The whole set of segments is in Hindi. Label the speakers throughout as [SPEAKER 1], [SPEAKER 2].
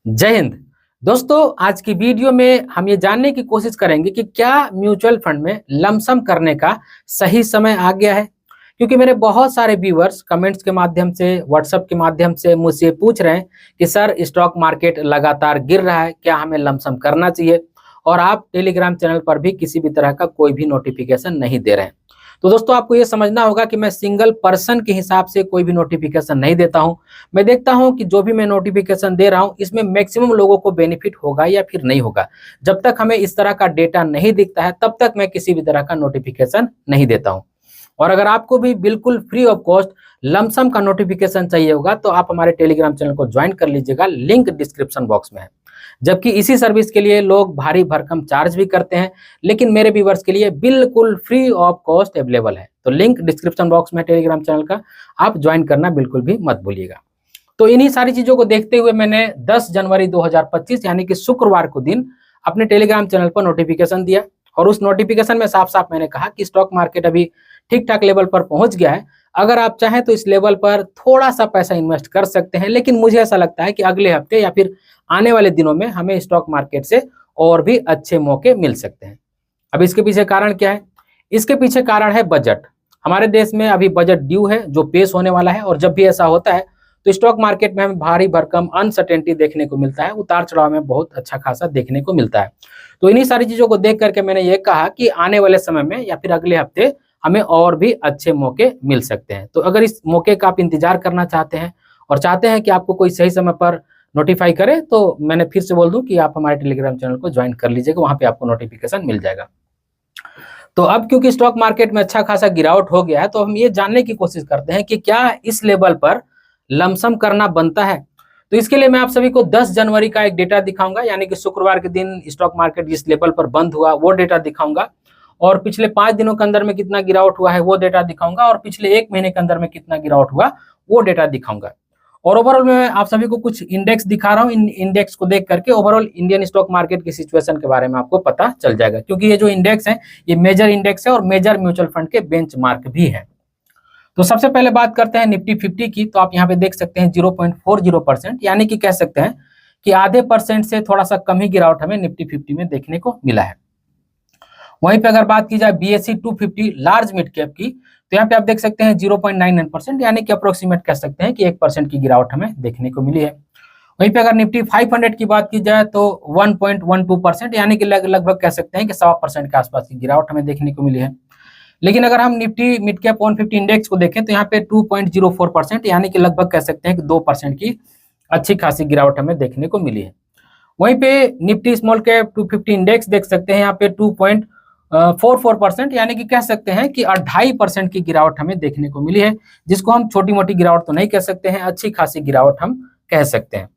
[SPEAKER 1] जय हिंद। दोस्तों, आज की वीडियो में हम ये जानने की कोशिश करेंगे कि क्या म्यूचुअल फंड में लमसम करने का सही समय आ गया है। क्योंकि मेरे बहुत सारे व्यूअर्स कमेंट्स के माध्यम से, व्हाट्सएप के माध्यम से मुझसे पूछ रहे हैं कि सर, स्टॉक मार्केट लगातार गिर रहा है, क्या हमें लमसम करना चाहिए। और आप टेलीग्राम चैनल पर भी किसी भी तरह का कोई भी नोटिफिकेशन नहीं दे रहे हैं। तो दोस्तों, आपको ये समझना होगा कि मैं सिंगल पर्सन के हिसाब से कोई भी नोटिफिकेशन नहीं देता हूं। मैं देखता हूं कि जो भी मैं नोटिफिकेशन दे रहा हूं इसमें मैक्सिमम लोगों को बेनिफिट होगा या फिर नहीं होगा। जब तक हमें इस तरह का डेटा नहीं दिखता है तब तक मैं किसी भी तरह का नोटिफिकेशन नहीं देता हूं। और अगर आपको भी बिल्कुल फ्री ऑफ कॉस्ट लमसम का नोटिफिकेशन चाहिए होगा तो आप हमारे टेलीग्राम चैनल को ज्वाइन कर लीजिएगा, लिंक डिस्क्रिप्शन बॉक्स में है। जबकि इसी सर्विस के लिए लोग भारी भरकम चार्ज भी करते हैं, लेकिन मेरे व्यूअर्स के लिए बिल्कुल फ्री ऑफ कॉस्ट अवेलेबल है। तो लिंक डिस्क्रिप्शन बॉक्स में टेलीग्राम चैनल का, आप ज्वाइन करना बिल्कुल भी मत भूलिएगा। तो इन्हीं सारी चीजों को देखते हुए मैंने 10 जनवरी 2025 यानी कि शुक्रवार को दिन अपने टेलीग्राम चैनल पर नोटिफिकेशन दिया। और उस नोटिफिकेशन में साफ साफ मैंने कहा कि स्टॉक मार्केट अभी ठीक ठाक लेवल पर पहुंच गया है। अगर आप चाहें तो इस लेवल पर थोड़ा सा पैसा इन्वेस्ट कर सकते हैं, लेकिन मुझे ऐसा लगता है कि अगले हफ्ते या फिर आने वाले दिनों में हमें स्टॉक मार्केट से और भी अच्छे मौके मिल सकते हैं। अब इसके पीछे कारण क्या है? इसके पीछे कारण है बजट। हमारे देश में अभी बजट ड्यू है जो पेश होने वाला है, और जब भी ऐसा होता है तो स्टॉक मार्केट में हमें भारी भरकम अनसर्टेनिटी देखने को मिलता है, उतार चढ़ाव में बहुत अच्छा खासा देखने को मिलता है। तो इन्हीं सारी चीजों को देख करके मैंने ये कहा कि आने वाले समय में या फिर अगले हफ्ते हमें और भी अच्छे मौके मिल सकते हैं। तो अगर इस मौके का आप इंतजार करना चाहते हैं और चाहते हैं कि आपको कोई सही समय पर नोटिफाई करे, तो मैंने फिर से बोल दूं कि आप हमारे टेलीग्राम चैनल को ज्वाइन कर लीजिएगा, वहां पे आपको नोटिफिकेशन मिल जाएगा। तो अब क्योंकि स्टॉक मार्केट में अच्छा खासा गिरावट हो गया है, तो हम ये जानने की कोशिश करते हैं कि क्या इस लेवल पर लमसम करना बनता है। तो इसके लिए मैं आप सभी को 10 जनवरी का एक डेटा दिखाऊंगा, यानी कि शुक्रवार के दिन स्टॉक मार्केट जिस लेवल पर बंद हुआ वो डेटा दिखाऊंगा। और पिछले 5 दिनों के अंदर में कितना गिरावट हुआ है वो डेटा दिखाऊंगा, और पिछले 1 महीने के अंदर में कितना गिरावट हुआ वो डेटा दिखाऊंगा। और ओवरऑल मैं आप सभी को कुछ इंडेक्स दिखा रहा हूँ। इन इंडेक्स को देख करके ओवरऑल इंडियन स्टॉक मार्केट की सिचुएशन के बारे में आपको पता चल जाएगा, क्योंकि ये जो इंडेक्स है ये मेजर इंडेक्स है और मेजर म्यूचुअल फंड के बेंचमार्क भी है। तो सबसे पहले बात करते हैं निफ्टी 50 की। तो आप यहाँ पे देख सकते हैं 0.40%, यानी कि कह सकते हैं कि आधे % से थोड़ा सा कम ही गिरावट हमें निफ्टी 50 में देखने को मिला है। वहीं पे अगर बात की जाए BSE 250 लार्ज मिड कैप की, तो यहाँ पे आप देख सकते हैं 0.99%, यानी कि अप्रोक्सीमेट कह सकते हैं कि 1% की गिरावट हमें देखने को मिली है। वहीं पे अगर निफ्टी 500 की बात की जाए तो 1.12%, यानी कि लगभग कह सकते हैं कि 1.25% के आसपास की गिरावट हमें देखने को मिली है। लेकिन अगर हम निफ्टी मिड कैप 150 इंडेक्स को देखें तो यहाँ पे 2.04%, यानी कि लगभग कह सकते हैं कि 2% की अच्छी खासी गिरावट हमें देखने को मिली है। वहीं पे निफ्टी स्मॉल कैप 250 इंडेक्स देख सकते हैं यहाँ पे 2.44%, यानी कि कह सकते हैं कि 2.5% की गिरावट हमें देखने को मिली है, जिसको हम छोटी मोटी गिरावट तो नहीं कह सकते हैं, अच्छी खासी गिरावट हम कह सकते हैं।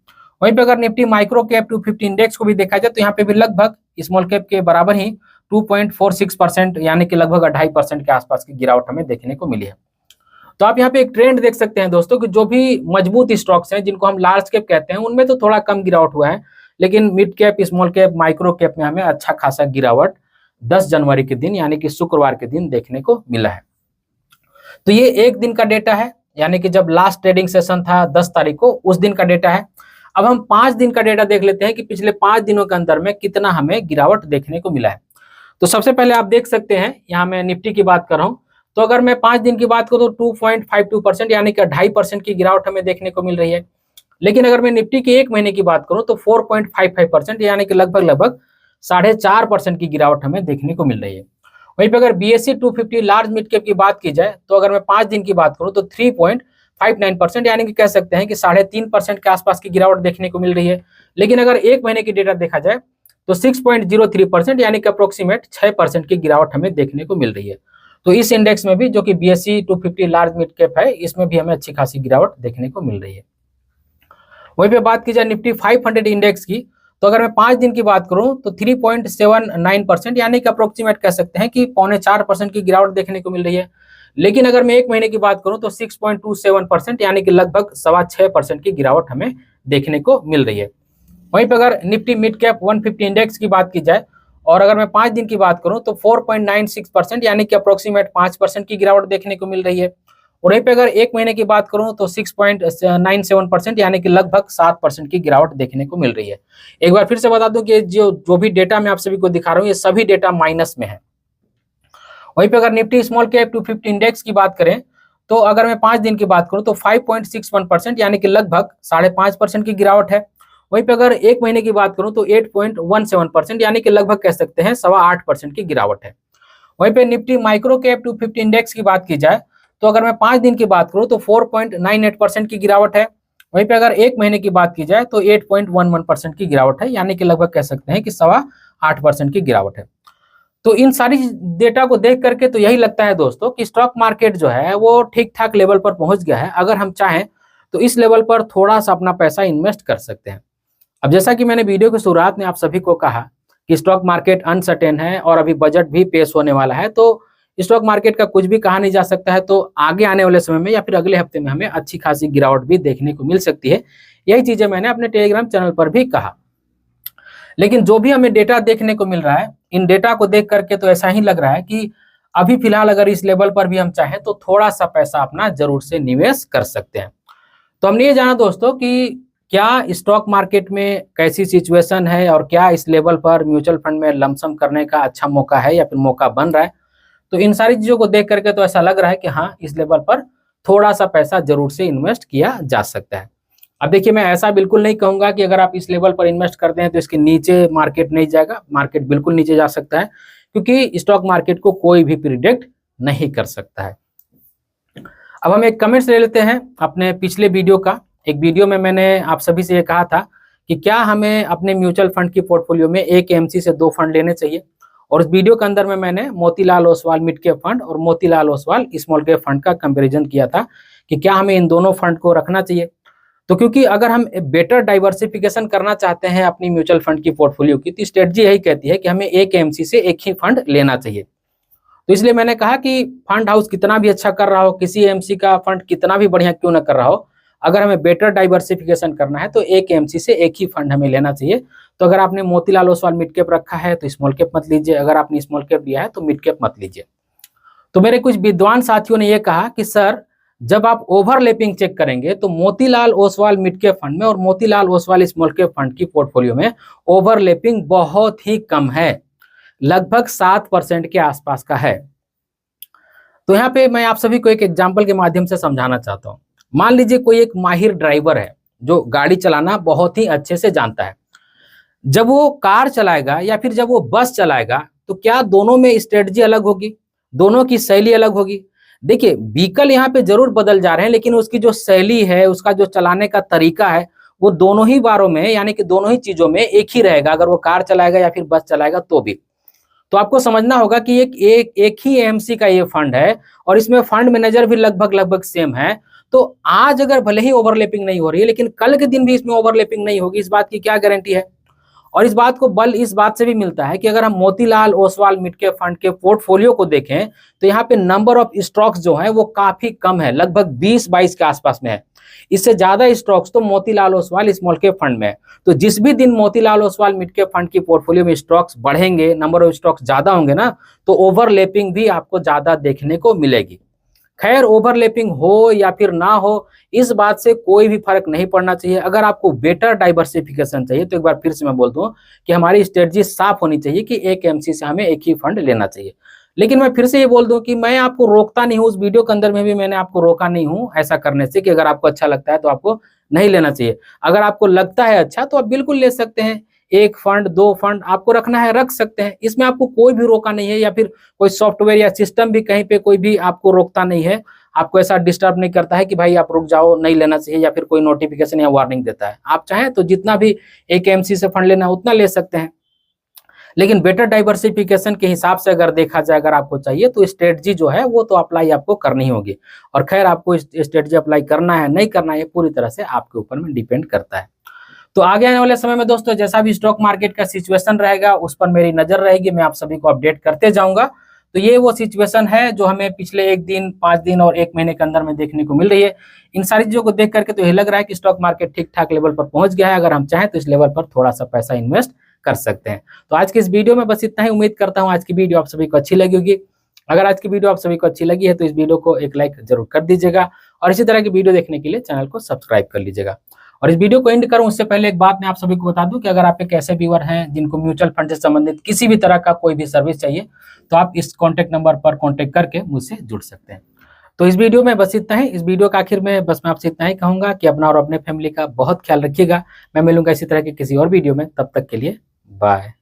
[SPEAKER 1] वहीं पे अगर निफ्टी माइक्रो कैप 250 इंडेक्स को भी देखा जाए तो यहाँ पे भी लगभग स्मॉल कैप के बराबर ही 2.46%, यानी कि लगभग 2.5% के आसपास की गिरावट हमें देखने को मिली है। तो आप यहाँ पे एक ट्रेंड देख सकते हैं दोस्तों कि जो भी मजबूत स्टॉक्स हैं जिनको हम लार्ज कैप कहते हैं उनमें तो थोड़ा कम गिरावट हुआ है, लेकिन mid cap, small cap, micro cap में हमें अच्छा खासा गिरावट 10 जनवरी के दिन यानी कि शुक्रवार के दिन देखने को मिला है। तो ये एक दिन का डेटा है, यानी कि जब लास्ट ट्रेडिंग सेशन था 10 तारीख को, उस दिन का डेटा है। अब हम 5 दिन का डेटा देख लेते हैं कि पिछले 5 दिनों के अंदर में कितना हमें गिरावट देखने को मिला है। तो सबसे पहले आप देख सकते हैं, यहाँ मैं निफ्टी की बात कर रहा हूँ, तो अगर मैं 5 दिन की बात करूँ तो 2.52%, यानी कि 2.5% की गिरावट हमें देखने को मिल रही है। लेकिन अगर मैं निफ्टी के 1 महीने की बात करूँ तो 4.55%, यानी कि लगभग 4.5% की गिरावट हमें देखने को मिल रही है। वहीं पे अगर BSE 250 लार्ज मिड कैप की बात की जाए तो अगर मैं 5 दिन की बात करूँ तो 3.59%, यानी कि कह सकते हैं कि 3.5% के आसपास की गिरावट देखने को मिल रही है। लेकिन अगर 1 महीने की डेटा देखा जाए तो 6.03%, यानी कि अप्रोक्सीमेट 6% की गिरावट हमें देखने को मिल रही है। तो इस इंडेक्स में भी, जो कि BSE 250 लार्ज मिड कैप है, इसमें भी हमें अच्छी खासी गिरावट देखने को मिल रही है। वहीं पे बात की जाए निफ्टी 500 इंडेक्स की, तो अगर मैं 5 दिन की बात करूं तो 3.79%, यानी कि अप्रोक्सीमेट कह सकते हैं कि 3.25% की गिरावट देखने को मिल रही है। लेकिन अगर मैं 1 महीने की बात करूं तो 6.27%, यानी कि लगभग 6.25% की गिरावट हमें देखने को मिल रही है। वहीं पर अगर निफ्टी मिड कैप 150 इंडेक्स की बात की जाए और अगर मैं 5 दिन की बात करूं तो 4.96%, यानी कि अप्रोक्सीमेट 5% की गिरावट देखने को मिल रही है। और वहीं पे अगर 1 महीने की बात करूं तो 6.97% यानी कि लगभग 7% की गिरावट देखने को मिल रही है। एक बार फिर से बता दूं कि जो भी डेटा मैं आप सभी को दिखा रहा हूं ये सभी डेटा माइनस में है। वहीं पे अगर निफ्टी स्मॉल कैप 250 इंडेक्स की बात करें तो अगर मैं 5 दिन की बात करूं तो 5.61% यानी कि लगभग 5.5% की गिरावट है। वहीं पे अगर 1 महीने की बात करूं तो 8.17% यानी कि लगभग कह सकते हैं 8.25% की गिरावट है। वहीं पे निफ्टी माइक्रो कैप 250 इंडेक्स की बात की जाए तो अगर मैं 5 दिन की बात करूं तो 4.98% की गिरावट है। वहीं पे अगर 1 महीने की बात की जाए तो 8.11% की गिरावट है, यानी कि लगभग कह सकते हैं कि 8.25% की गिरावट है। तो इन सारी डेटा को देख करके तो यही लगता है दोस्तों कि स्टॉक मार्केट जो है वो ठीक ठाक लेवल पर पहुंच गया है। अगर हम चाहें तो इस लेवल पर थोड़ा सा अपना पैसा इन्वेस्ट कर सकते हैं। अब जैसा कि मैंने वीडियो की शुरुआत में आप सभी को कहा कि स्टॉक मार्केट अनसर्टेन है और अभी बजट भी पेश होने वाला है, तो स्टॉक मार्केट का कुछ भी कहा नहीं जा सकता है। तो आगे आने वाले समय में या फिर अगले हफ्ते में हमें अच्छी खासी गिरावट भी देखने को मिल सकती है। यही चीजें मैंने अपने टेलीग्राम चैनल पर भी कहा। लेकिन जो भी हमें डेटा देखने को मिल रहा है, इन डेटा को देख करके तो ऐसा ही लग रहा है कि अभी फिलहाल अगर इस लेवल पर भी हम चाहें तो थोड़ा सा पैसा अपना जरूर से निवेश कर सकते हैं। तो हमने ये जाना दोस्तों कि क्या स्टॉक मार्केट में कैसी सिचुएशन है और क्या इस लेवल पर म्यूचुअल फंड में लमसम करने का अच्छा मौका है या फिर मौका बन रहा है। तो इन सारी चीजों को देख करके तो ऐसा लग रहा है कि हाँ, इस लेवल पर थोड़ा सा पैसा जरूर से इन्वेस्ट किया जा सकता है। अब देखिए, मैं ऐसा बिल्कुल नहीं कहूंगा कि अगर आप इस लेवल पर इन्वेस्ट करते हैं तो इसके नीचे मार्केट नहीं जाएगा। मार्केट बिल्कुल नीचे जा सकता है, क्योंकि स्टॉक मार्केट को कोई भी प्रिडिक्ट नहीं कर सकता है। अब हम एक कमेंट्स ले लेते हैं अपने पिछले वीडियो का। एक वीडियो में मैंने आप सभी से ये कहा था कि क्या हमें अपने म्यूचुअल फंड की पोर्टफोलियो में एक एएमसी से 2 फंड लेने चाहिए। और उस वीडियो के अंदर में मैंने Motilal Oswal mid cap fund और Motilal Oswal small cap fund का कंपैरिजन किया था कि क्या हमें इन दोनों फंड को रखना चाहिए। तो क्योंकि अगर हम बेटर डाइवर्सिफिकेशन करना चाहते हैं अपनी म्यूचुअल फंड की पोर्टफोलियो की, तो स्ट्रेटजी यही कहती है कि हमें एक एएमसी से एक ही फंड लेना चाहिए। तो इसलिए मैंने कहा कि फंड हाउस कितना भी अच्छा कर रहा हो, किसी एएमसी का फंड कितना भी बढ़िया क्यों ना कर रहा हो, अगर हमें बेटर डाइवर्सिफिकेशन करना है तो एक एएमसी से एक ही फंड हमें लेना चाहिए। तो अगर आपने मोतीलाल ओसवाल मिड कैप रखा है तो स्मॉल कैप मत लीजिए, अगर आपने स्मॉल कैप लिया है तो मिड कैप मत लीजिए। तो मेरे कुछ विद्वान साथियों ने यह कहा कि सर, जब आप ओवरलैपिंग चेक करेंगे तो Motilal Oswal mid cap fund में और Motilal Oswal small cap fund की पोर्टफोलियो में ओवरलैपिंग बहुत ही कम है, लगभग 7% के आसपास का है। तो यहाँ पे मैं आप सभी को एक एग्जाम्पल के माध्यम से समझाना चाहता हूँ। मान लीजिए कोई एक माहिर ड्राइवर है जो गाड़ी चलाना बहुत ही अच्छे से जानता है। जब वो कार चलाएगा या फिर जब वो बस चलाएगा तो क्या दोनों में स्ट्रेटजी अलग होगी, दोनों की शैली अलग होगी। देखिए, व्हीकल यहाँ पे जरूर बदल जा रहे हैं, लेकिन उसकी जो शैली है, उसका जो चलाने का तरीका है, वो दोनों ही बारों में यानी कि दोनों ही चीजों में एक ही रहेगा, अगर वो कार चलाएगा या फिर बस चलाएगा तो भी। तो आपको समझना होगा कि एक ही एएमसी का ये फंड है और इसमें फंड मैनेजर भी लगभग सेम है। तो आज अगर भले ही ओवरलैपिंग नहीं हो रही है, लेकिन कल के दिन भी इसमें ओवरलैपिंग नहीं होगी, इस बात की क्या गारंटी है। और इस बात को बल इस बात से भी मिलता है कि अगर हम Motilal Oswal mid cap fund के पोर्टफोलियो को देखें तो यहाँ पे नंबर ऑफ स्टॉक्स जो है वो काफी कम है, लगभग 20-22 के आसपास में है। इससे ज्यादा स्टॉक्स तो Motilal Oswal small cap fund में है। तो जिस भी दिन Motilal Oswal mid cap fund की पोर्टफोलियो में स्टॉक्स बढ़ेंगे, नंबर ऑफ स्टॉक्स ज्यादा होंगे ना, तो ओवरलैपिंग भी आपको ज्यादा देखने को मिलेगी। खैर, ओवरलैपिंग हो या फिर ना हो, इस बात से कोई भी फर्क नहीं पड़ना चाहिए। अगर आपको बेटर डाइवर्सिफिकेशन चाहिए तो एक बार फिर से मैं बोल दूं कि हमारी स्ट्रेटजी साफ होनी चाहिए कि एक एएमसी से हमें एक ही फंड लेना चाहिए। लेकिन मैं फिर से ये बोल दूं कि मैं आपको रोकता नहीं हूं, उस वीडियो के अंदर में भी मैंने आपको रोका नहीं हूं ऐसा करने से कि अगर आपको अच्छा लगता है तो आपको नहीं लेना चाहिए। अगर आपको लगता है अच्छा तो आप बिल्कुल ले सकते हैं। 1 फंड 2 फंड आपको रखना है रख सकते हैं, इसमें आपको कोई भी रोका नहीं है, या फिर कोई सॉफ्टवेयर या सिस्टम भी कहीं पे कोई भी आपको रोकता नहीं है, आपको ऐसा डिस्टर्ब नहीं करता है कि भाई आप रुक जाओ, नहीं लेना चाहिए, या फिर कोई नोटिफिकेशन या वार्निंग देता है। आप चाहें तो जितना भी एक एएमसी से फंड लेना उतना ले सकते हैं। लेकिन बेटर डाइवर्सिफिकेशन के हिसाब से अगर देखा जाए, अगर आपको चाहिए तो स्ट्रेटजी जो है वो तो अप्लाई आपको करनी होगी। और खैर, आपको स्ट्रेटजी अप्लाई करना है नहीं करना है पूरी तरह से आपके ऊपर में डिपेंड करता है। तो आगे आने वाले समय में दोस्तों जैसा भी स्टॉक मार्केट का सिचुएशन रहेगा उस पर मेरी नजर रहेगी, मैं आप सभी को अपडेट करते जाऊंगा। तो ये वो सिचुएशन है जो हमें पिछले 1 दिन, 5 दिन और 1 महीने के अंदर में देखने को मिल रही है। इन सारी चीजों को देख करके तो यह लग रहा है कि स्टॉक मार्केट ठीक ठाक लेवल पर पहुंच गया है। अगर हम चाहें तो इस लेवल पर थोड़ा सा पैसा इन्वेस्ट कर सकते हैं। तो आज की इस वीडियो में बस इतना ही। उम्मीद करता हूं आज की वीडियो आप सभी को अच्छी लगी होगी। अगर आज की वीडियो आप सभी को अच्छी लगी है तो इस वीडियो को एक लाइक जरूर कर दीजिएगा और इसी तरह की वीडियो देखने के लिए चैनल को सब्सक्राइब कर लीजिएगा। और इस वीडियो को एंड करूं उससे पहले एक बात मैं आप सभी को बता दूं कि अगर आप एक ऐसे व्यूअर हैं जिनको म्यूचुअल फंड से संबंधित किसी भी तरह का कोई भी सर्विस चाहिए तो आप इस कॉन्टैक्ट नंबर पर कॉन्टैक्ट करके मुझसे जुड़ सकते हैं। तो इस वीडियो में बस इतना ही। इस वीडियो का आखिर में बस मैं आपसे इतना ही कहूंगा कि अपना और अपने फैमिली का बहुत ख्याल रखिएगा। मैं मिलूंगा इसी तरह के किसी और वीडियो में, तब तक के लिए बाय।